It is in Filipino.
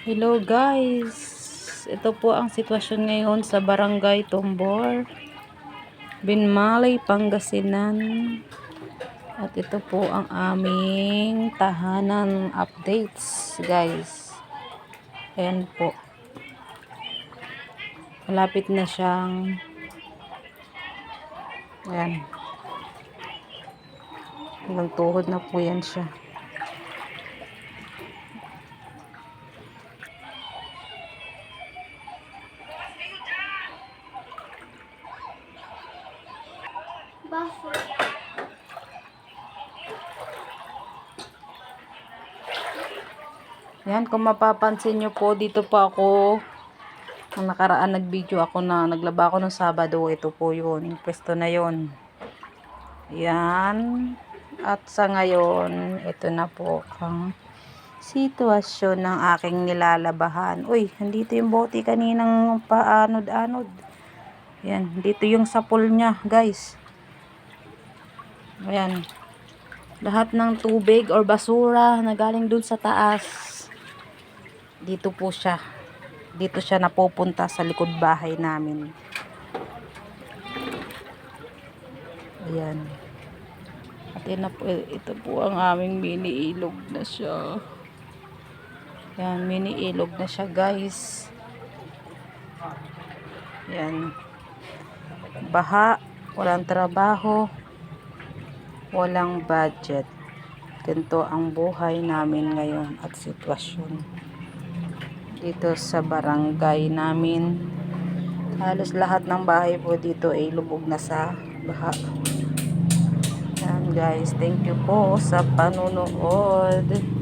Hello guys, ito po ang sitwasyon ngayon sa Barangay Tombor, Binmalay, Pangasinan. At ito po ang aming tahanan updates guys. Ayan po, malapit na siyang ayan, hanggang tuhod na po yan siya. Yan, kung mapapansin nyo po, dito po ako ang nakaraan nag-video ako na naglaba ako ng Sabado. Ito po yun, pwesto na yun. Yan. At sa ngayon, ito na po ang sitwasyon ng aking nilalabahan. Uy, andito yung bote kaninang paanod-anod. Yan, dito yung sapul niya guys. Ayan, lahat ng tubig or basura na galing dun sa taas, dito po siya, dito siya napupunta sa likod bahay namin. Ayan, at ito po ang aming mini ilog na siya. Ayan, mini ilog na siya guys. Ayan, baha, walang trabaho, walang budget. Ganito ang buhay namin ngayon at sitwasyon dito sa barangay namin. Halos lahat ng bahay po dito ay lubog na sa baha. Yan guys, thank you po sa panunood.